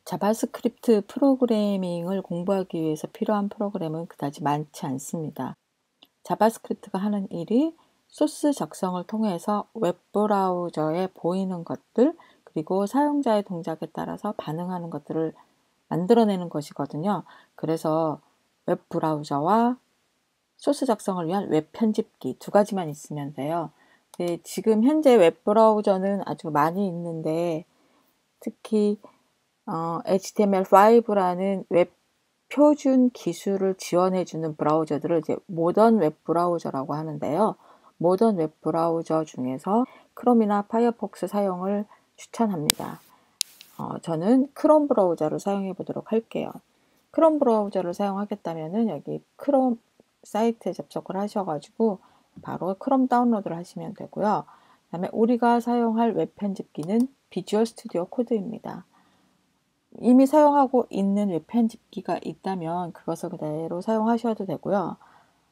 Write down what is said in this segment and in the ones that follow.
자바스크립트 프로그래밍을 공부하기 위해서 필요한 프로그램은 그다지 많지 않습니다. 자바스크립트가 하는 일이 소스 작성을 통해서 웹브라우저에 보이는 것들, 그리고 사용자의 동작에 따라서 반응하는 것들을 만들어내는 것이거든요. 그래서 웹브라우저와 소스 작성을 위한 웹 편집기 두 가지만 있으면 돼요. 지금 현재 웹브라우저는 아주 많이 있는데, 특히 HTML5라는 웹 표준 기술을 지원해주는 브라우저들을 이제 모던 웹 브라우저라고 하는데요. 모던 웹 브라우저 중에서 크롬이나 파이어폭스 사용을 추천합니다. 저는 크롬 브라우저를 사용해 보도록 할게요. 크롬 브라우저를 사용하겠다면은 여기 크롬 사이트에 접속을 하셔가지고 바로 크롬 다운로드를 하시면 되고요. 그다음에 우리가 사용할 웹 편집기는 비주얼 스튜디오 코드입니다. 이미 사용하고 있는 웹 편집기가 있다면 그것을 그대로 사용하셔도 되고요.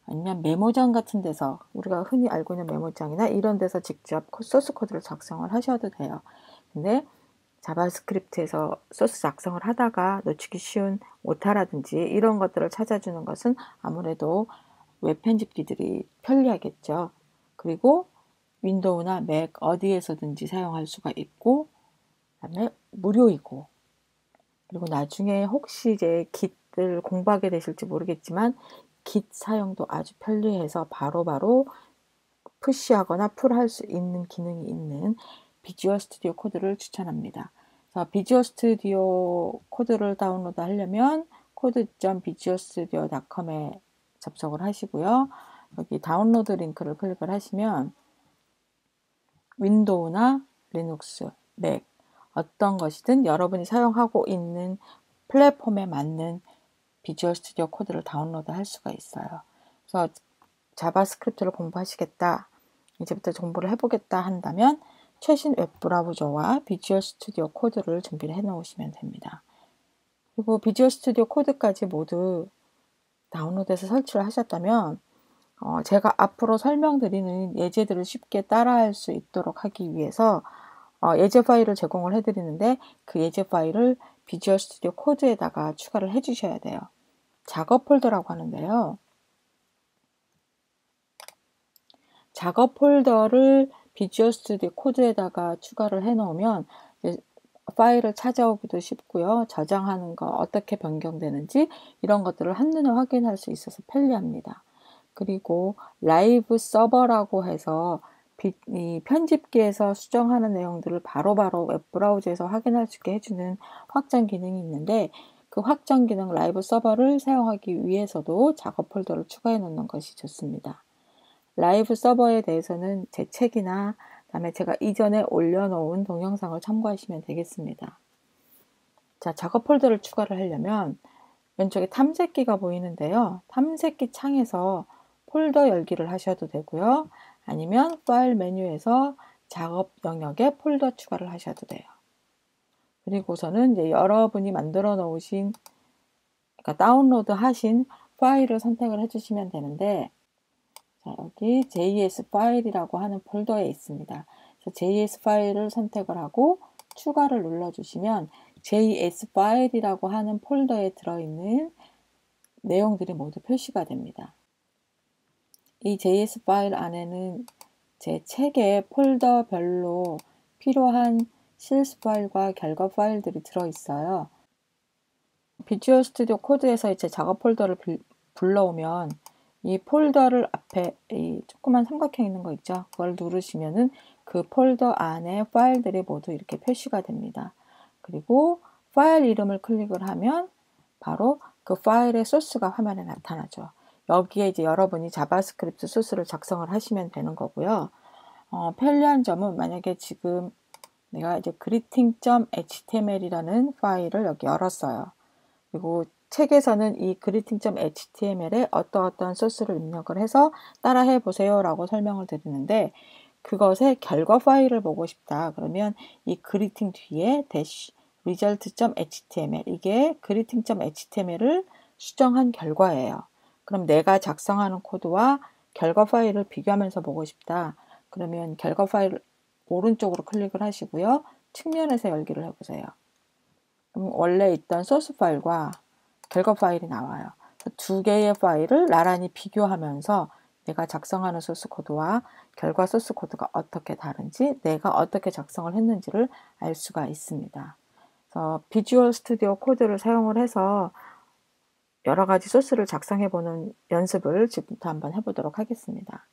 아니면 메모장 같은 데서, 우리가 흔히 알고 있는 메모장이나 이런 데서 직접 소스 코드를 작성을 하셔도 돼요. 근데 자바스크립트에서 소스 작성을 하다가 놓치기 쉬운 오타라든지 이런 것들을 찾아주는 것은 아무래도 웹 편집기들이 편리하겠죠. 그리고 윈도우나 맥 어디에서든지 사용할 수가 있고, 그다음에 무료이고, 그리고 나중에 혹시 이제 Git을 공부하게 되실지 모르겠지만 Git 사용도 아주 편리해서 바로바로 푸시하거나 풀할 수 있는 기능이 있는 비주얼 스튜디오 코드를 추천합니다. 그래서 비주얼 스튜디오 코드를 다운로드 하려면 code.visualstudio.com에 접속을 하시고요. 여기 다운로드 링크를 클릭을 하시면 윈도우나 리눅스, 맥 어떤 것이든 여러분이 사용하고 있는 플랫폼에 맞는 비주얼 스튜디오 코드를 다운로드 할 수가 있어요. 그래서 자바스크립트를 공부하시겠다, 이제부터 공부를 해보겠다 한다면 최신 웹브라우저와 비주얼 스튜디오 코드를 준비를 해 놓으시면 됩니다. 그리고 비주얼 스튜디오 코드까지 모두 다운로드해서 설치를 하셨다면 제가 앞으로 설명드리는 예제들을 쉽게 따라할 수 있도록 하기 위해서 예제 파일을 제공을 해드리는데, 그 예제 파일을 비주얼 스튜디오 코드에다가 추가를 해주셔야 돼요. 작업 폴더라고 하는데요. 작업 폴더를 비주얼 스튜디오 코드에다가 추가를 해 놓으면 파일을 찾아오기도 쉽고요. 저장하는 거 어떻게 변경되는지 이런 것들을 한눈에 확인할 수 있어서 편리합니다. 그리고 라이브 서버라고 해서 이 편집기에서 수정하는 내용들을 바로바로 웹브라우저에서 확인할 수 있게 해주는 확장 기능이 있는데, 그 확장 기능 라이브 서버를 사용하기 위해서도 작업 폴더를 추가해 놓는 것이 좋습니다. 라이브 서버에 대해서는 제 책이나 그다음에 제가 이전에 올려놓은 동영상을 참고하시면 되겠습니다. 자, 작업 폴더를 추가를 하려면 왼쪽에 탐색기가 보이는데요. 탐색기 창에서 폴더 열기를 하셔도 되고요. 아니면 파일 메뉴에서 작업 영역에 폴더 추가를 하셔도 돼요. 그리고서는 이제 여러분이 만들어 놓으신, 그러니까 다운로드 하신 파일을 선택을 해주시면 되는데, 자, 여기 JS 파일이라고 하는 폴더에 있습니다. 그래서 JS 파일을 선택을 하고 추가를 눌러주시면 JS 파일이라고 하는 폴더에 들어있는 내용들이 모두 표시가 됩니다. 이 JS 파일 안에는 제 책의 폴더별로 필요한 실습 파일과 결과 파일들이 들어있어요. 비주얼 스튜디오 코드에서 이제 작업 폴더를 불러오면 이 폴더를 앞에 이 조그만 삼각형 있는 거 있죠? 그걸 누르시면은 그 폴더 안에 파일들이 모두 이렇게 표시가 됩니다. 그리고 파일 이름을 클릭을 하면 바로 그 파일의 소스가 화면에 나타나죠. 여기에 이제 여러분이 자바스크립트 소스를 작성을 하시면 되는 거고요. 편리한 점은, 만약에 지금 내가 이제 greeting.html이라는 파일을 여기 열었어요. 그리고 책에서는 이 greeting.html에 어떠어떠한 소스를 입력을 해서 따라해 보세요 라고 설명을 드리는데, 그것의 결과 파일을 보고 싶다 그러면 이 greeting 뒤에 result.html, 이게 greeting.html을 수정한 결과예요. 그럼 내가 작성하는 코드와 결과 파일을 비교하면서 보고 싶다 그러면 결과 파일 오른쪽으로 클릭을 하시고요. 측면에서 열기를 해보세요. 원래 있던 소스 파일과 결과 파일이 나와요. 두 개의 파일을 나란히 비교하면서 내가 작성하는 소스 코드와 결과 소스 코드가 어떻게 다른지, 내가 어떻게 작성을 했는지를 알 수가 있습니다. 그래서 비주얼 스튜디오 코드를 사용을 해서 여러 가지 소스를 작성해 보는 연습을 지금부터 한번 해보도록 하겠습니다.